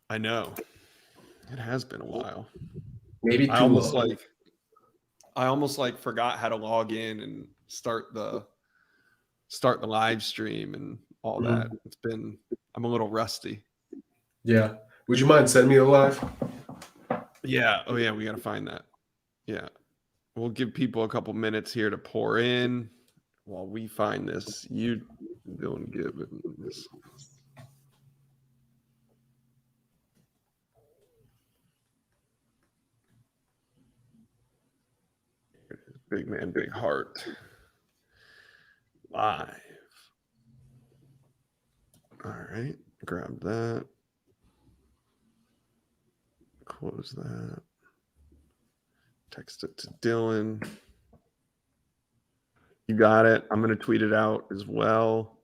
I know. It has been a while. Maybe I too almost long. forgot how to log in and start the live stream and all that. Mhm. I'm a little rusty. Yeah. Would you mind sending me the live? Yeah. Oh yeah, we got to find that. Yeah. We'll give people a couple minutes here to pour in while we find this. Dillan Gibbons. Big man, big heart. Live. All right. Grab that. Close that. Text it to Dylan. You got it. I'm going to tweet it out as well.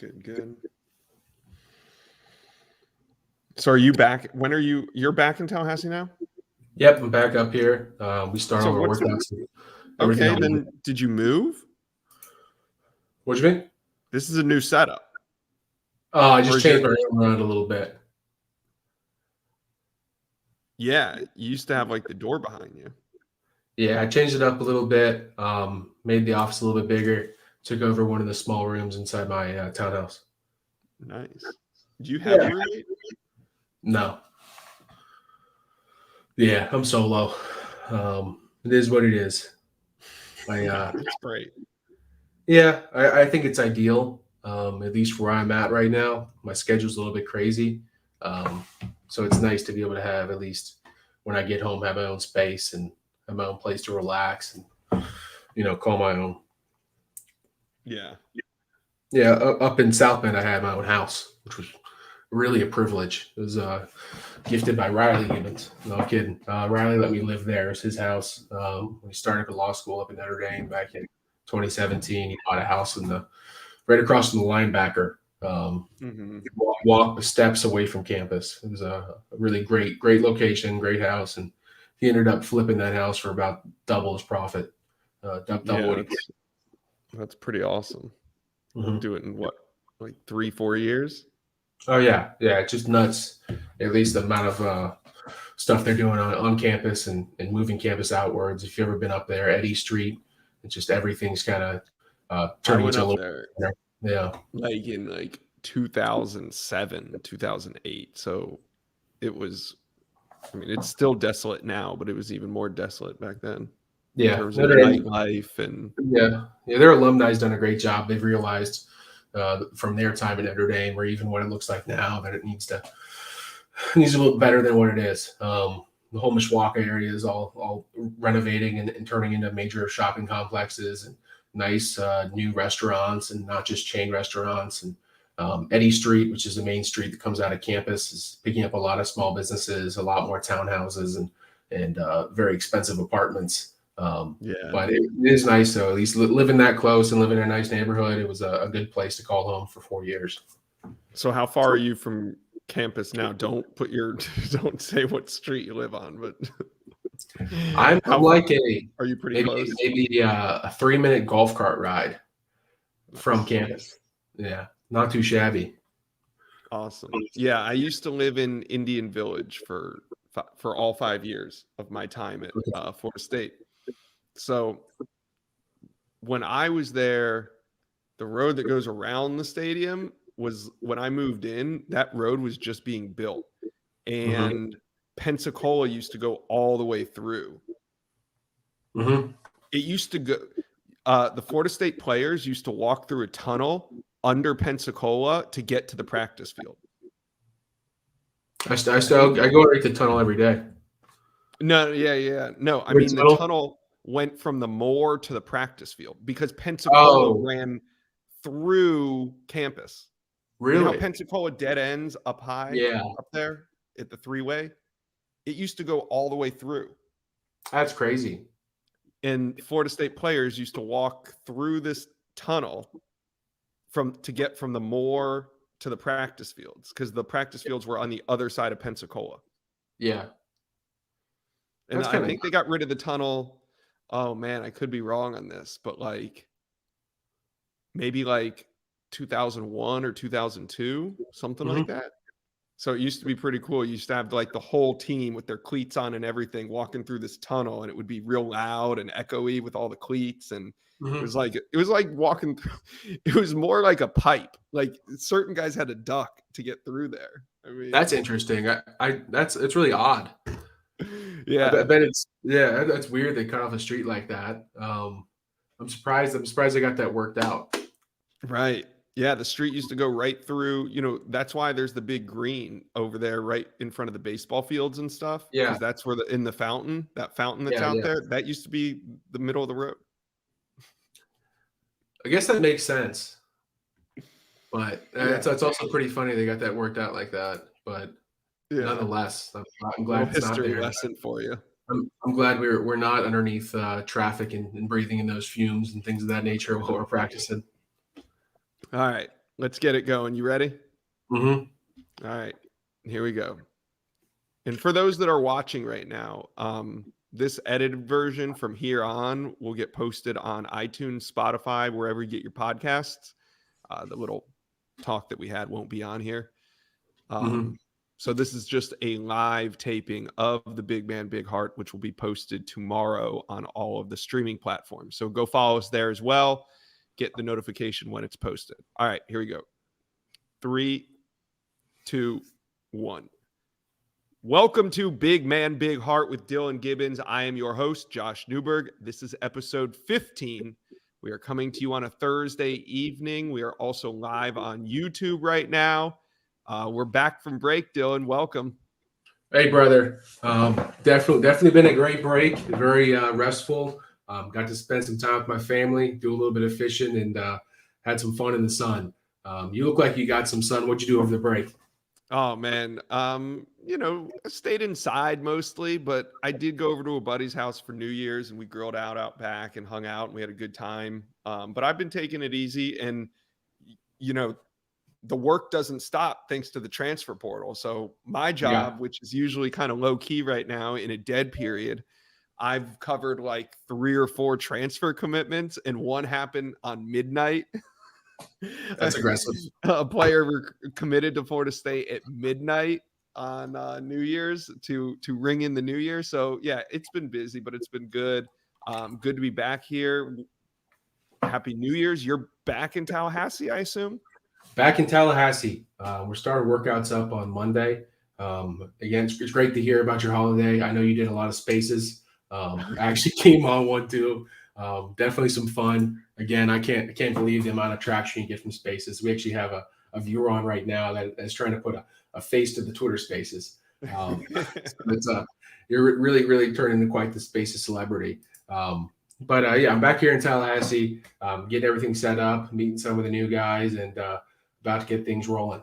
Okay. Good. So are you back? You're back in Tallahassee now? Yep, I'm back up here. We start So all our what's workouts. Everything. okay? Then did you move? What do you mean? This is a new setup. Oh, I just changed my room around a little bit. Yeah, you used to have like the door behind you. Yeah, I changed it up a little bit. Made the office a little bit bigger. Took over one of the small rooms inside my townhouse. Nice. Do you have a roommate? No. Yeah, I'm solo. It is what it is. That's great. Yeah, I think it's ideal. At least where I'm at right now, my schedule's a little bit crazy. So it's nice to be able to have, at least when I get home, have my own space and have my own place to relax and call my own. Yeah. Yeah, up in South Bend, I had my own house, which was really a privilege. It was gifted by Riley Gibbons. No kidding. Riley let me live there. It was his house. When he started the law school up in Notre Dame back in 2017, he bought a house right across from the linebacker. Walk the steps away from campus. It was a really great location, great house, and he ended up flipping that house for about double his profit. Double what he paid. That's pretty awesome. Mm-hmm. Do it in what, like 3-4 years? Oh yeah, it's just nuts. At least the amount of stuff they're doing on campus and moving campus outwards. If you've ever been up there, Eddy Street, it's just everything's kind of turning into a little. There, yeah, like in 2007, 2008. So it was. I mean, it's still desolate now, but it was even more desolate back then. Yeah, in terms of nightlife and their alumni's done a great job. They've realized from their time at Notre Dame, or even what it looks like now, that it needs to look better than what it is. The whole Mishawaka area is all renovating and turning into major shopping complexes and nice new restaurants, and not just chain restaurants. And Eddy Street, which is the main street that comes out of campus, is picking up a lot of small businesses, a lot more townhouses, and very expensive apartments. But it is nice, though, at least living that close and living in a nice neighborhood. It was a good place to call home for 4 years. So how far are you from campus now? Don't say what street you live on, but I'm like are you pretty close? Maybe a 3-minute golf cart ride from campus. Yeah, not too shabby. Awesome. Yeah, I used to live in Indian Village for all 5 years of my time at Florida State. So when I was there, the road that goes around the stadium was, when I moved in, that road was just being built. And Pensacola used to go all the way through. Mm-hmm. It used to go, the Florida State players used to walk through a tunnel under Pensacola to get to the practice field. I go right to the tunnel every day. No, yeah. No, I mean, the tunnel went from the moor to the practice field because Pensacola ran through campus. Really? You know how Pensacola dead ends up high? Yeah. Up there at the three-way? It used to go all the way through. That's crazy. And Florida State players used to walk through this tunnel to get from the moor to the practice fields, because the practice fields were on the other side of Pensacola. Yeah. And That's I kinda think they got rid of the tunnel. Oh man, I could be wrong on this, but like maybe like 2001 or 2002, something like Mhm. that. So it used to be pretty cool. You used to have like the whole team with their cleats on and everything walking through this tunnel, and it would be real loud and echoey with all the cleats. And Mhm. it was like walking through, it was more like a pipe. Like certain guys had to duck to get through there. I mean, That's interesting. It's really odd. I yeah, bet it's that's weird they cut off a street like that. I'm surprised they got that worked out. right. Yeah, the street used to go right through, that's why there's the big green over there right in front of the baseball fields and stuff, Yeah. because that's where in the fountain, that fountain that's Yeah, out yeah. there, that used to be the middle of the road. I guess that makes sense. But Yeah. it's also pretty funny they got that worked out like that. But Yeah. nonetheless, I'm glad Little it's not history there. lesson for you. I'm glad we're not underneath traffic and breathing in those fumes and things of that nature while we're practicing. All right, let's get it going. You ready? Mm-hmm. All right, here we go. And for those that are watching right now, this edited version from here on will get posted on iTunes, Spotify, wherever you get your podcasts. The little talk that we had won't be on here. Mm-hmm. So this is just a live taping of the Big Man, Big Heart, which will be posted tomorrow on all of the streaming platforms. So go follow us there as well. Get the notification when it's posted. All right, here we go. 3, 2, 1. Welcome to Big Man, Big Heart with Dillan Gibbons. I am your host, Josh Newberg. This is episode 15. We are coming to you on a Thursday evening. We are also live on YouTube right now. We're back from break, Dillan. Welcome. Hey, brother. Definitely been a great break. Very restful. Got to spend some time with my family, do a little bit of fishing, and had some fun in the sun. You look like you got some sun. What'd you do over the break? Oh man, I stayed inside mostly, but I did go over to a buddy's house for New Year's, and we grilled out back and hung out, and we had a good time. But I've been taking it easy, and the work doesn't stop thanks to the transfer portal. So my job, Yeah. which is usually kind of low key right now in a dead period, I've covered like 3 or 4 transfer commitments, and one happened on midnight. That's aggressive. A player committed to Florida State at midnight on New Year's to ring in the New Year. So yeah, it's been busy, but it's been good. Good to be back here. Happy New Year's. You're back in Tallahassee, I assume? Back in Tallahassee. We're starting workouts up on Monday. Again, it's great to hear about your holiday. I know you did a lot of spaces. I actually came on one too. Definitely some fun. Again, I can't believe the amount of traction you get from spaces. We actually have a viewer on right now that is trying to put a face to the Twitter spaces. So you're really turning into quite the spaces celebrity. But yeah, I'm back here in Tallahassee, getting everything set up, meeting some of the new guys, and about to get things rolling.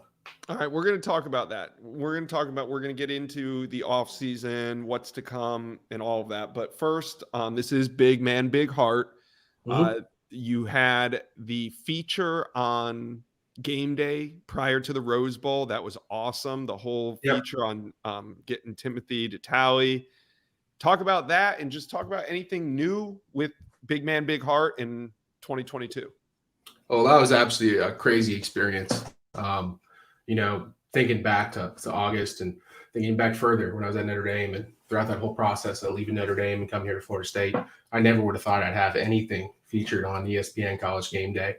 All right, we're going to talk about that. We're going to get into the off season, what's to come, and all of that. But first, this is Big Man, Big Heart. Mm-hmm. You had the feature on game day prior to the Rose Bowl. That was awesome. The whole feature on getting Timothy to Tally. Talk about that, and just talk about anything new with Big Man, Big Heart in 2022. Oh, that was absolutely a crazy experience. Thinking back to August and thinking back further when I was at Notre Dame and throughout that whole process of leaving Notre Dame and coming here to Florida State, I never would have thought I'd have anything featured on ESPN College Game Day.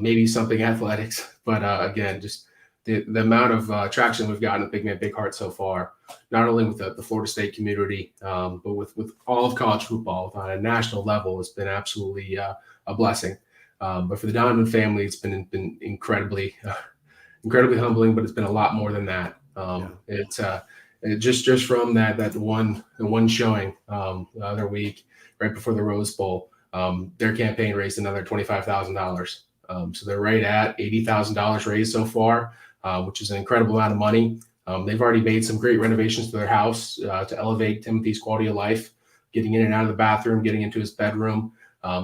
Maybe something athletics, but again, just the amount of traction we've gotten at Big Man, Big Heart so far, not only with the Florida State community, but with all of college football on a national level, has been absolutely a blessing. But for the Donovan family, it's been incredibly humbling, but it's been a lot more than that. It's just from that one showing the other week, right before the Rose Bowl, their campaign raised another $25,000 So they're right at $80,000 raised so far, which is an incredible amount of money. They've already made some great renovations to their house to elevate Timothy's quality of life, getting in and out of the bathroom, getting into his bedroom,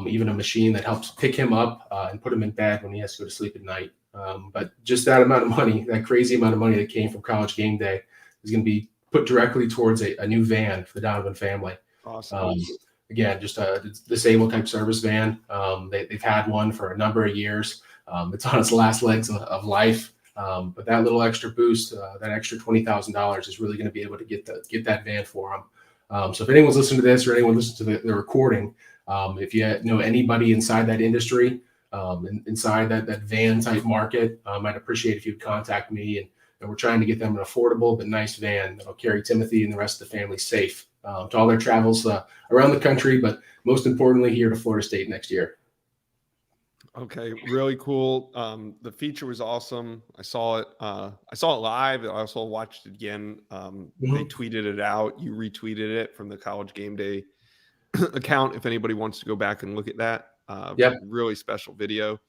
even a machine that helps pick him up and put him in bed when he has to go to sleep at night. But just that amount of money, that crazy amount of money that came from College Game Day is going to be put directly towards a new van for the Donovan family. Awesome. Again, just a disabled type service van. They've had one for a number of years. It's on its last legs of life. But that little extra boost, that extra $20,000 is really going to be able to get that van for them. So if anyone's listening to this or anyone listens to the recording, if you know anybody inside that industry, inside that van type market, I'd appreciate if you'd contact me. And we're trying to get them an affordable but nice van that'll carry Timothy and the rest of the family safe to all their travels around the country, but most importantly here to Florida State next year. Okay, really cool. The feature was awesome. I saw it live. I also watched it again. They tweeted it out. You retweeted it from the College Game Day account. If anybody wants to go back and look at that, really special video.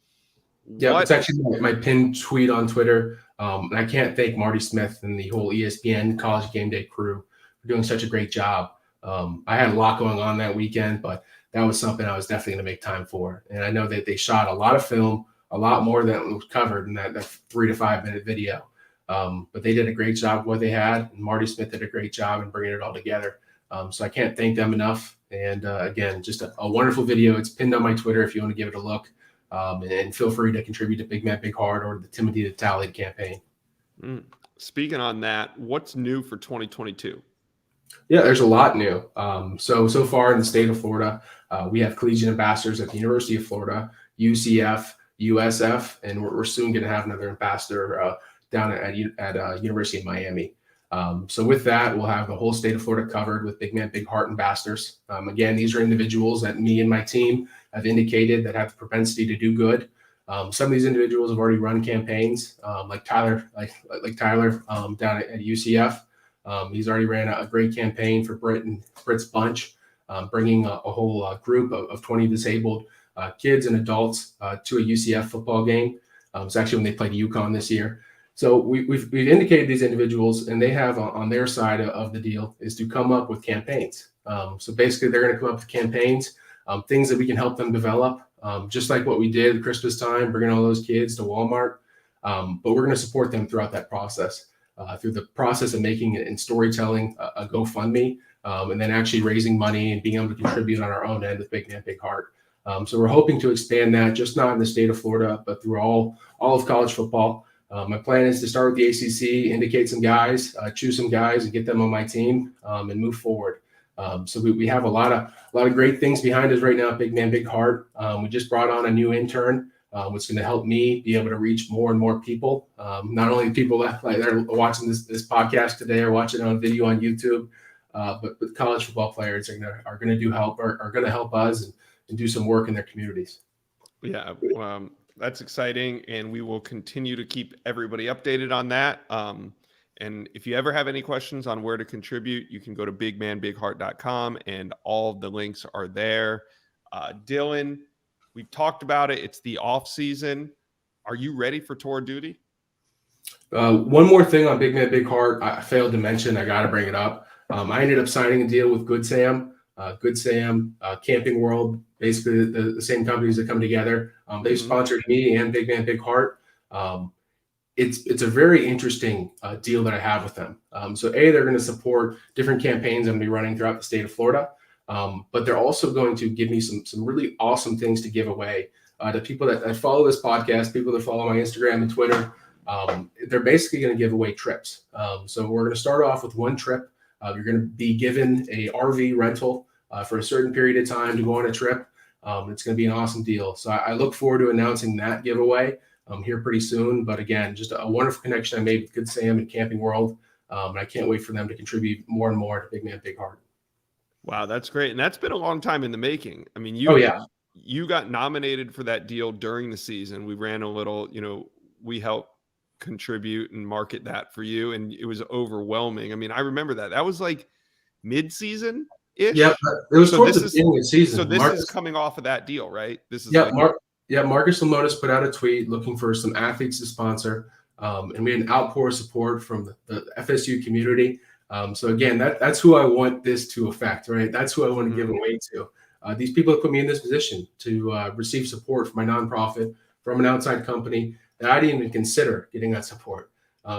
Yeah, it's actually my pinned tweet on Twitter. And I can't thank Marty Smith and the whole ESPN College Game Day crew for doing such a great job. I had a lot going on that weekend, but that was something I was definitely going to make time for. And I know that they shot a lot of film, a lot more than was covered in that 3 to 5 minute video. But they did a great job with what they had. And Marty Smith did a great job in bringing it all together. So I can't thank them enough. And again, just a wonderful video. It's pinned on my Twitter if you want to give it a look. And feel free to contribute to Big Man Big Heart or the Timothy the Talented campaign. Speaking on that, what's new for 2022? Yeah, there's a lot new. So far in the state of Florida, we have collegiate ambassadors at the University of Florida, UCF, USF, and we're soon going to have another ambassador down at University of Miami. So with that, we'll have the whole state of Florida covered with Big Man Big Heart ambassadors. Again, these are individuals that me and my team have indicated that have the propensity to do good. Some of these individuals have already run campaigns, like Tyler, down at UCF. He's already ran a great campaign for Britt's bunch, bringing a whole group of 20 disabled kids and adults to a UCF football game. It's actually when they played UConn this year. So we've indicated these individuals, and they have on their side of the deal is to come up with campaigns. So basically, they're going to come up with campaigns, things that we can help them develop, just like what we did at Christmas time, bringing all those kids to Walmart. But we're going to support them throughout that process. Through the process of making it and storytelling a GoFundMe, and then actually raising money and being able to contribute on our own end with Big Man Big Heart. So we're hoping to expand that just not in the state of Florida, but through all of college football. My plan is to start with the ACC, indicate some guys, choose some guys, and get them on my team and move forward. So we have a lot of great things behind us right now at Big Man Big Heart. We just brought on a new intern. What's going to help me be able to reach more and more people, not only the people that are watching this podcast today or watching it on video on YouTube, but college football players are going to help us and do some work in their communities. Yeah, that's exciting, and we will continue to keep everybody updated on that. And if you ever have any questions on where to contribute, you can go to bigmanbigheart.com, and all of the links are there. Dillan, we've talked about it. It's the off season. Are you ready for tour duty? One more thing on Big Man Big Heart, I failed to mention. I got to bring it up. I ended up signing a deal with Good Sam, Camping World, basically the same companies that come together. They've sponsored me and Big Man Big Heart. It's a very interesting deal that I have with them. So they're going to support different campaigns I'm going to be running throughout the state of Florida. But they're also going to give me some really awesome things to give away to people that follow this podcast, people that follow my Instagram and Twitter. They're basically going to give away trips. So we're going to start off with one trip. You're going to be given a RV rental for a certain period of time to go on a trip. It's going to be an awesome deal. So I look forward to announcing that giveaway here pretty soon. But again, just a wonderful connection I made with Good Sam and Camping World. And I can't wait for them to contribute more and more to Big Man Big Heart. Wow, that's great. And that's been a long time in the making. I mean, you got nominated for that deal during the season. We ran a little, we helped contribute and market that for you, and it was overwhelming. I mean, I remember that. That was like mid-season-ish. Yeah, it was towards the beginning of the season. So this is coming off of that deal, right? This is Yeah, Marcus Lemonis put out a tweet looking for some athletes to sponsor, and we had an outpour of support from the FSU community. So again, that's who I want this to affect, right? That's who I want to give away to. These people have put me in this position to receive support from my nonprofit, from an outside company that I didn't even consider getting that support.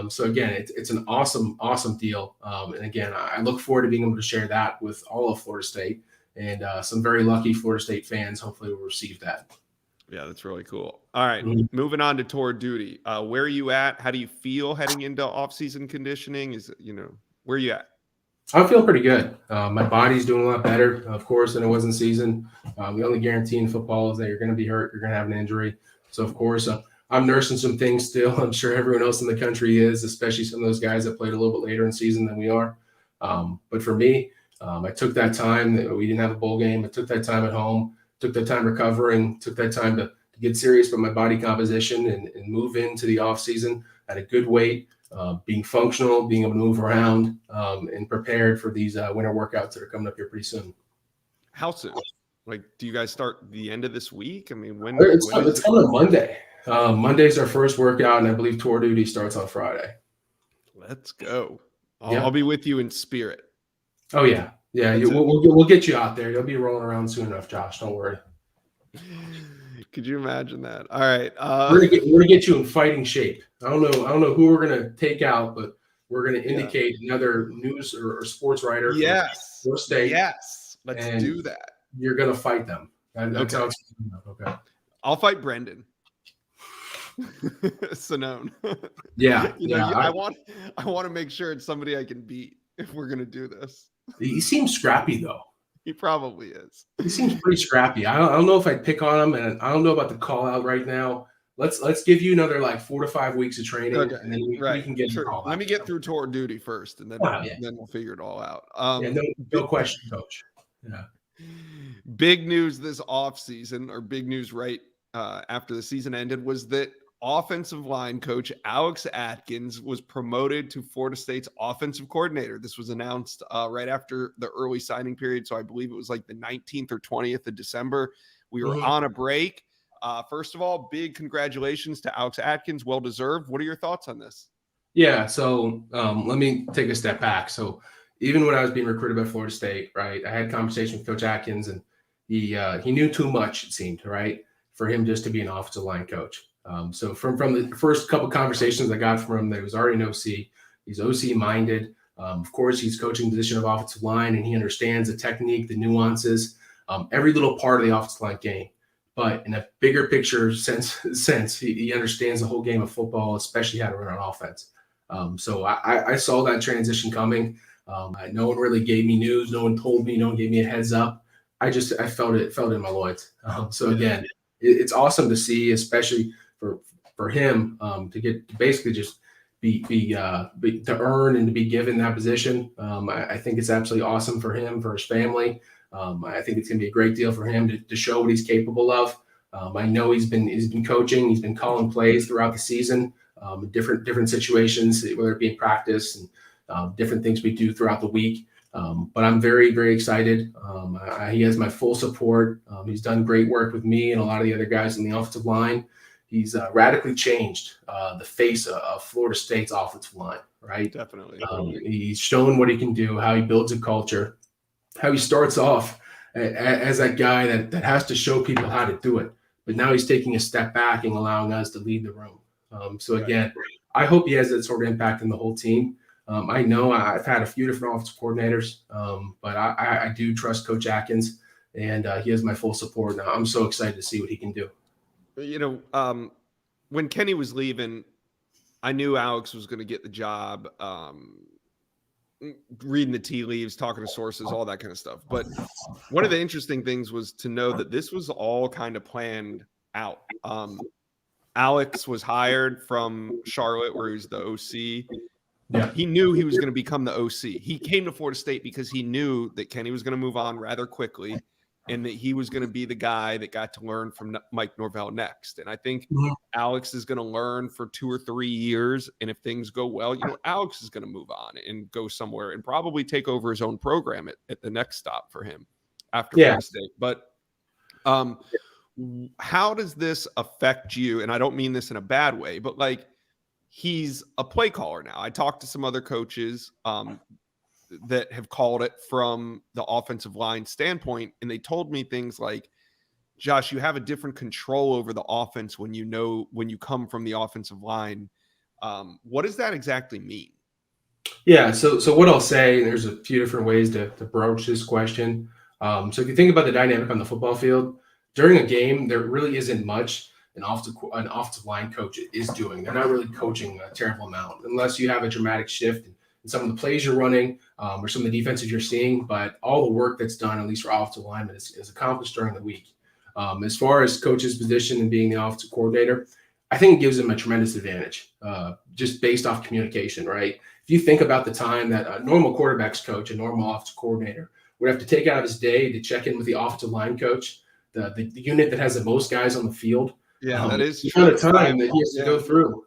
So again, it's an awesome, awesome deal. And again, I look forward to being able to share that with all of Florida State, and some very lucky Florida State fans hopefully will receive that. Yeah, that's really cool. All right, moving on to tour duty. Where are you at? How do you feel heading into off-season conditioning? Where are you at? I'm feeling pretty good. My body's doing a lot better, of course, than it was in season. The only guarantee in football is that you're going to be hurt, you're going to have an injury. So, of course, I'm nursing some things still. I'm sure everyone else in the country is, especially some of those guys that played a little bit later in season than we are. But for me, I took that time. We didn't have a bowl game. I took that time at home, took that time recovering, took that time to get serious about my body composition and move into the off season at a good weight, being functional, being able to move around, and prepared for these winter workouts that are coming up here pretty soon. How soon? Like, do you guys start the end of this week? I mean, when? It's coming on Monday. Monday's our first workout, and I believe tour duty starts on Friday. Let's go. I'll be with you in spirit. Oh yeah, yeah. We'll get you out there. You'll be rolling around soon enough, Josh. Don't worry. Could you imagine that? All right, we're gonna get you in fighting shape. I don't know who we're gonna take out, but we're gonna indicate another news or sports writer. Yes, from State. Yes, let's do that. You're gonna fight them. That's okay. Okay. I'll fight Brendan. Sonone. Yeah, I want to make sure it's somebody I can beat if we're gonna do this. He seems scrappy though. He probably is. He seems pretty scrappy. I don't know if I'd pick on him, and I don't know about the call out right now. Let's give you another like 4 to 5 weeks of training, and then we can get the call out. Let me get through tour duty first, and then we'll figure it all out. No question, coach. Yeah. Big news this offseason, or big news right after the season ended, was that offensive line coach Alex Atkins was promoted to Florida State's offensive coordinator. This was announced right after the early signing period. So I believe it was like the 19th or 20th of December. We were on a break. First of all, big congratulations to Alex Atkins. Well-deserved. What are your thoughts on this? Yeah. So let me take a step back. So even when I was being recruited by Florida State, right, I had a conversation with Coach Atkins, and he knew too much, it seemed, right, for him just to be an offensive line coach. So from the first couple conversations I got from him, that he was already an OC. He's OC minded. Of course, he's coaching the position of offensive line, and he understands the technique, the nuances, every little part of the offensive line game. But in a bigger picture sense, he understands the whole game of football, especially how to run on offense. So I saw that transition coming. No one really gave me news. No one told me. No one gave me a heads up. I felt it in my loins. So again, it's awesome to see, especially for him to get to basically just be to earn and to be given that position. I think it's absolutely awesome for him, for his family. I think it's going to be a great deal for him to show what he's capable of. I know he's been coaching, he's been calling plays throughout the season, different situations, whether it be in practice and different things we do throughout the week. But I'm very, very excited. He has my full support. He's done great work with me and a lot of the other guys in the offensive line. He's radically changed the face of Florida State's offensive line, right? Definitely. He's shown what he can do, how he builds a culture, how he starts off as that guy that has to show people how to do it. But now he's taking a step back and allowing us to lead the room. So again, I hope he has that sort of impact in the whole team. I know I've had a few different offensive coordinators, but I do trust Coach Atkins, and he has my full support. Now I'm so excited to see what he can do. When Kenny was leaving, I knew Alex was going to get the job, reading the tea leaves, talking to sources, all that kind of stuff. But one of the interesting things was to know that this was all kind of planned out. Alex was hired from Charlotte, where he was the OC. Yeah. He knew he was going to become the OC. He came to Florida State because he knew that Kenny was going to move on rather quickly, and that he was going to be the guy that got to learn from Mike Norvell next. And I think Alex is going to learn for 2 or 3 years. And if things go well, Alex is going to move on and go somewhere and probably take over his own program at the next stop for him after Florida State. But how does this affect you? And I don't mean this in a bad way, but like, he's a play caller now. I talked to some other coaches that have called it from the offensive line standpoint, and they told me things like, Josh, you have a different control over the offense when you come from the offensive line. What does that exactly mean? Yeah, so what I'll say, there's a few different ways to broach this question. So if you think about the dynamic on the football field, during a game, there really isn't much an offensive line coach is doing. They're not really coaching a terrible amount unless you have a dramatic shift in some of the plays you're running or some of the defenses you're seeing. But all the work that's done, at least for offensive linemen, is accomplished during the week. As far as coach's position and being the offensive coordinator, I think it gives him a tremendous advantage just based off communication, right? If you think about the time that a normal quarterback's coach, a normal offensive coordinator, would have to take out of his day to check in with the offensive line coach, the unit that has the most guys on the field. Yeah, that is the amount of time that he has to go through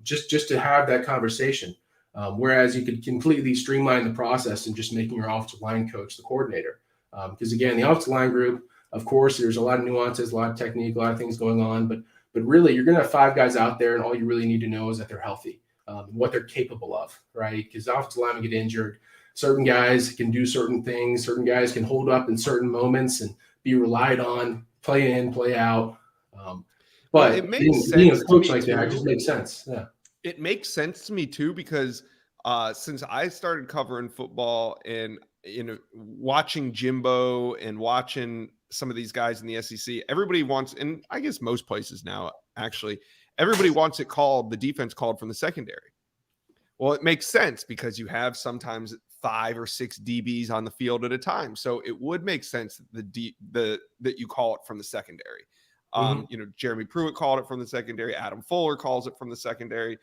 just to have that conversation. Whereas you could completely streamline the process and just making your offensive line coach the coordinator. Because again, the offensive line group, of course, there's a lot of nuances, a lot of technique, a lot of things going on, but really you're going to have 5 guys out there, and all you really need to know is that they're healthy, what they're capable of, right? Because offensive linemen get injured. Certain guys can do certain things. Certain guys can hold up in certain moments and be relied on, play in, play out. But it makes being a sense coach to me like that, it too. just makes sense. Yeah. It makes sense to me too, because since I started covering football and watching Jimbo and watching some of these guys in the SEC, everybody wants, and I guess most places now actually, everybody wants the defense called from the secondary. Well, it makes sense because you have sometimes 5 or 6 DBs on the field at a time, so it would make sense that you call it from the secondary. Jeremy Pruitt called it from the secondary. Adam Fuller calls it from the secondary.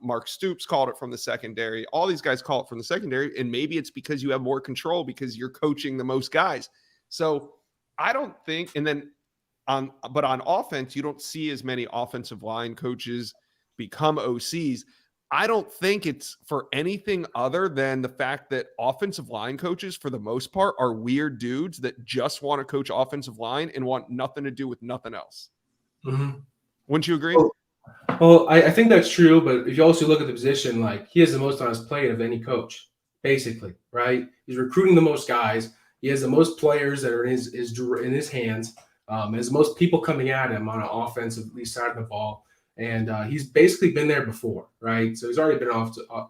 Mark Stoops called it from the secondary. All these guys call it from the secondary, and maybe it's because you have more control because you're coaching the most guys. So I don't think, but on offense, you don't see as many offensive line coaches become OCs. I don't think it's for anything other than the fact that offensive line coaches, for the most part, are weird dudes that just want to coach offensive line and want nothing to do with nothing else. Mm-hmm. Wouldn't you agree? Well, I think that's true, but if you also look at the position, like he has the most on his plate of any coach, basically, right? He's recruiting the most guys. He has the most players that are in his hands. Has the most people coming at him on an offensive side of the ball. And he's basically been there before, right? So he's already been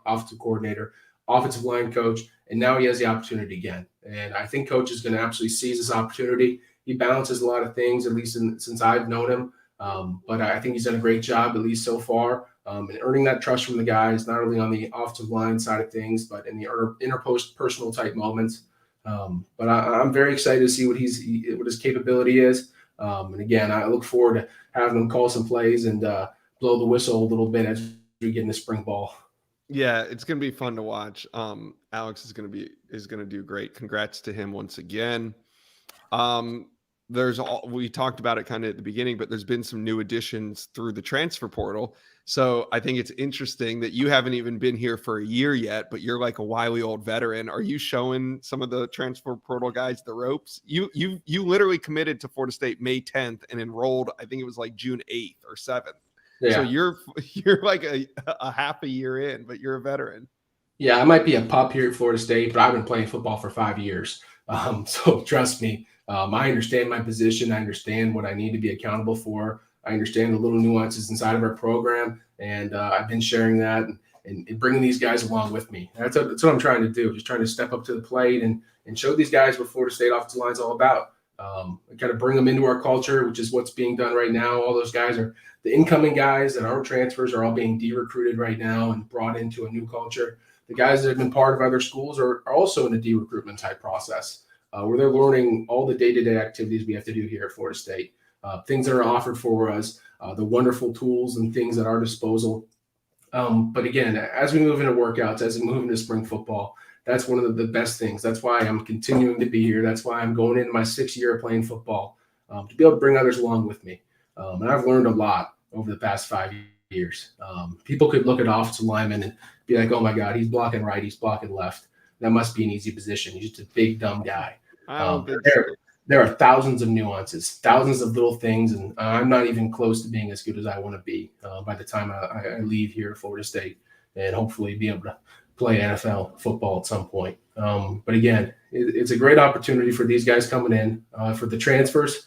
offensive coordinator, offensive line coach, and now he has the opportunity again. And I think coach is going to absolutely seize this opportunity. He balances a lot of things, at least since I've known him. But I think he's done a great job, at least so far, in earning that trust from the guys, not only on the offensive line side of things, but in the interpersonal type moments. But I'm very excited to see what his capability is. And again, I look forward to having him call some plays and blow the whistle a little bit as we get into spring ball. Yeah, it's going to be fun to watch. Alex is going to do great. Congrats to him once again. We talked about it kind of at the beginning, but there's been some new additions through the transfer portal. So I think it's interesting that you haven't even been here for a year yet, but you're like a wily old veteran. Are you showing some of the transfer portal guys the ropes? You literally committed to Florida State May 10th and enrolled, I think it was like June 8th or 7th. Yeah. So you're like a half a year in, but you're a veteran. Yeah, I might be a pup here at Florida State, but I've been playing football for 5 years. So trust me, I understand my position. I understand what I need to be accountable for. I understand the little nuances inside of our program, and I've been sharing that and bringing these guys along with me. That's what I'm trying to do, just trying to step up to the plate and show these guys what Florida State offensive line is all about. Kind of bring them into our culture, which is what's being done right now. All those guys are the incoming guys that aren't transfers are all being de-recruited right now and brought into a new culture. The guys that have been part of other schools are also in a de-recruitment type process where they're learning all the day-to-day activities we have to do here at Florida State, things that are offered for us, the wonderful tools and things at our disposal. But again, as we move into workouts, as we move into spring football, that's one of the best things. That's why I'm continuing to be here. That's why I'm going into my 6th year of playing football, to be able to bring others along with me. And I've learned a lot over the past 5 years. People could look at offensive linemen and be like, oh my God, he's blocking right, he's blocking left. That must be an easy position. He's just a big, dumb guy. there are thousands of nuances, thousands of little things, and I'm not even close to being as good as I want to be by the time I leave here at Florida State, and hopefully be able to play NFL football at some point. But again, it's a great opportunity for these guys coming in for the transfers.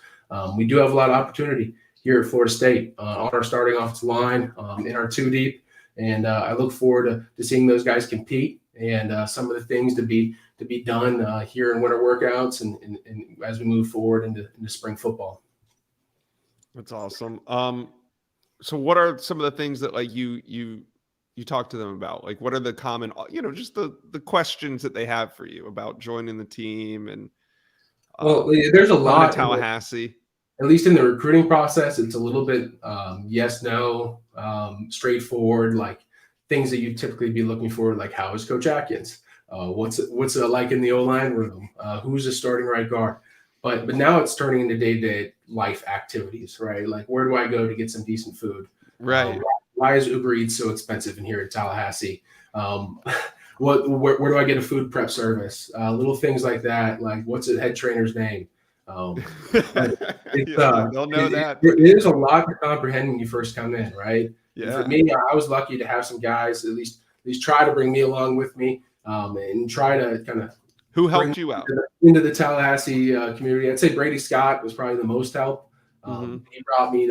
We do have a lot of opportunity here at Florida State on our starting offensive line, in our two deep, and I look forward to seeing those guys compete and some of the things to be done here in winter workouts and as we move forward into spring football. That's awesome. So what are some of the things that like you talk to them about? Like what are the common, just the questions that they have for you about joining the team and well, there's a lot in Tallahassee. At least in the recruiting process, it's a little bit yes, no, straightforward, like things that you typically be looking for, like how is Coach Atkins? What's it like in the O-line room? Who's the starting right guard? But now it's turning into day-to-day life activities, right? Like where do I go to get some decent food? Right. Why is Uber Eats so expensive in here in Tallahassee? Where do I get a food prep service? Little things like that. Like what's a head trainer's name? They'll know that. It is a lot to comprehend when you first come in, right? Yeah. And for me, I was lucky to have some guys at least try to bring me along with me and try to kind of who helped you out into the Tallahassee community. I'd say Brady Scott was probably the most help. He brought me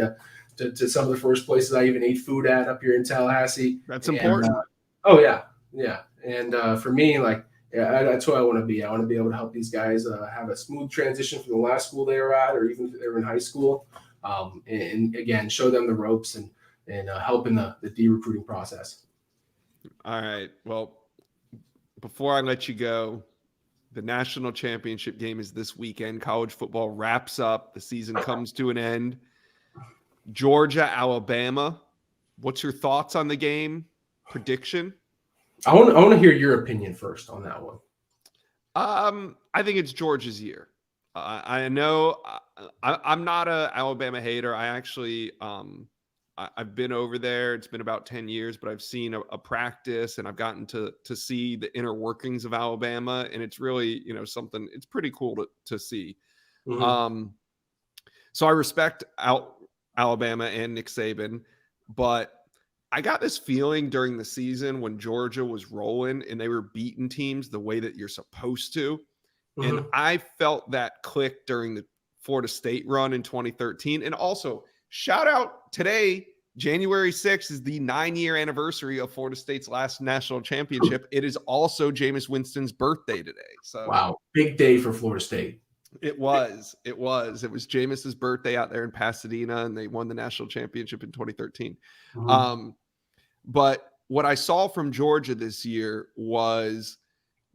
to some of the first places I even ate food at up here in Tallahassee. That's important. Oh yeah. And for me, like. Yeah, that's what I want to be. I want to be able to help these guys have a smooth transition from the last school they were at, or even if they were in high school, and again, show them the ropes and help in the de-recruiting process. All right. Well, before I let you go, the national championship game is this weekend. College football wraps up. The season comes to an end. Georgia, Alabama. What's your thoughts on the game? Prediction? I want to hear your opinion first on that one. I think it's Georgia's year. I know I'm not a Alabama hater. I actually I've been over there. It's been about 10 years, but I've seen a practice and I've gotten to see the inner workings of Alabama, and it's really something. It's pretty cool to see. Mm-hmm. So I respect Alabama and Nick Saban, but I got this feeling during the season when Georgia was rolling and they were beating teams the way that you're supposed to. Mm-hmm. And I felt that click during the Florida State run in 2013. And also, shout out today, January 6th is the 9-year anniversary of Florida State's last national championship. It is also Jameis Winston's birthday today. So wow, big day for Florida State. It was Jameis's birthday out there in Pasadena, and they won the national championship in 2013. Mm-hmm. But what I saw from Georgia this year was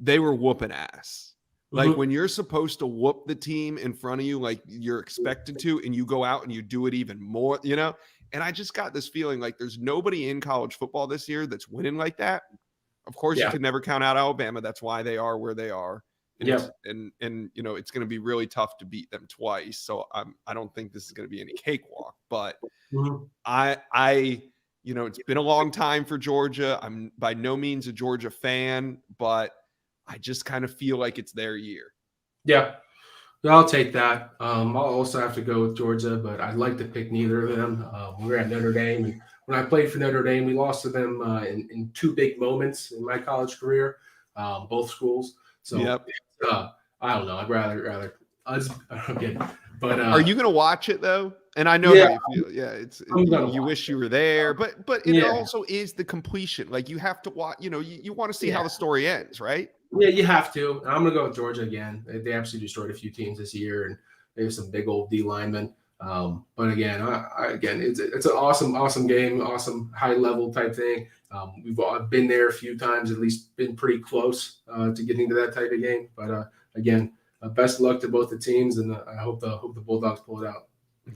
they were whooping ass. Mm-hmm. Like when you're supposed to whoop the team in front of you, like you're expected to, and you go out and you do it even more, And I just got this feeling like there's nobody in college football this year that's winning like that. Of course, you can never count out Alabama. That's why they are where they are. And it's going to be really tough to beat them twice. So I don't think this is going to be any cakewalk. But I it's been a long time for Georgia. I'm by no means a Georgia fan, but I just kind of feel like it's their year. Yeah, I'll take that. I'll also have to go with Georgia, but I'd like to pick neither of them. We were at Notre Dame, and when I played for Notre Dame, we lost to them in two big moments in my college career, both schools. So I don't know. I'd rather us. Okay, but are you going to watch it though? And I know how you feel. Yeah, you wish you were there, but it also is the completion. Like you have to watch. You want to see how the story ends, right? Yeah, you have to. I'm going to go with Georgia again. They absolutely destroyed a few teams this year, and they have some big old D linemen. But again, it's an awesome game, awesome high level type thing. We've all been there a few times, at least been pretty close to getting to that type of game. But again, best of luck to both the teams, and I hope the Bulldogs pull it out.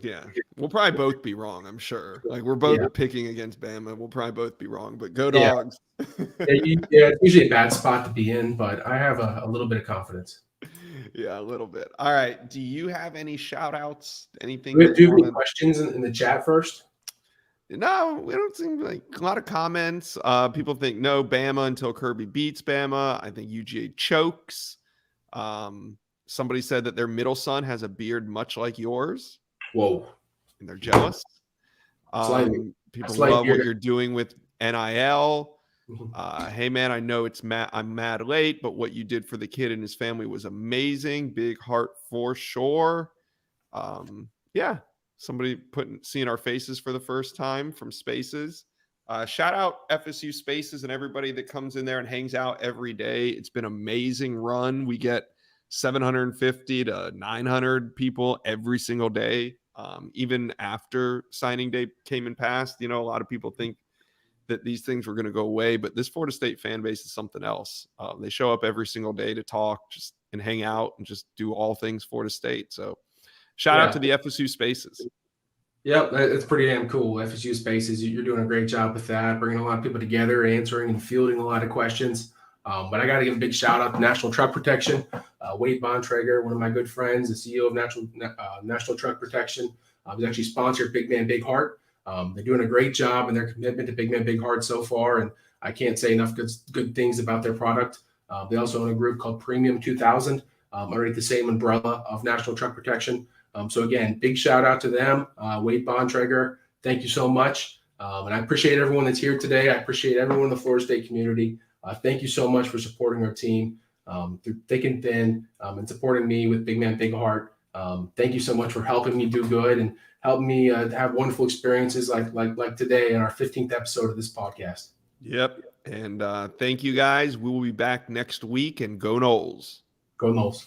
Yeah, we'll probably both be wrong, I'm sure. Like we're both picking against Bama. We'll probably both be wrong, but go Dogs. It's usually a bad spot to be in, but I have a little bit of confidence. Yeah, a little bit. All right. Do you have any shout outs? Anything? Do you have any questions in the chat first? No, we don't seem like a lot of comments. People think no Bama until Kirby beats Bama. I think UGA chokes. somebody said that their middle son has a beard much like yours. Whoa. And they're jealous. Slightly. People Slight love what beard. you're doing with NIL. Mhm. Hey man, I know I'm mad late, but what you did for the kid and his family was amazing. Big heart for sure. Yeah, somebody seeing our faces for the first time from Spaces. Shout out FSU Spaces and everybody that comes in there and hangs out every day. It's been an amazing run. We get 750 to 900 people every single day. Even after signing day came and passed, a lot of people think that these things were going to go away, but this Florida State fan base is something else. They show up every single day to talk and hang out and just do all things Florida State. So shout out to the FSU Spaces. Yep, it's pretty damn cool. FSU Spaces, you're doing a great job with that, bringing a lot of people together, answering and fielding a lot of questions. But I got to give a big shout out to National Truck Protection. Wade Bontrager, one of my good friends, the CEO of National Truck Protection, he's actually sponsored Big Man Big Heart. They're doing a great job in their commitment to Big Man Big Heart so far, and I can't say enough good things about their product. They also own a group called Premium 2000, underneath the same umbrella of National Truck Protection. So again, big shout out to them. Wade Bontrager, thank you so much. And I appreciate everyone that's here today. I appreciate everyone in the Florida State community. Thank you so much for supporting our team through thick and thin, and supporting me with Big Man Big Heart. Thank you so much for helping me do good and helping me have wonderful experiences like today in our 15th episode of this podcast. Yep. And thank you guys. We will be back next week, and go Noles. Go Noles.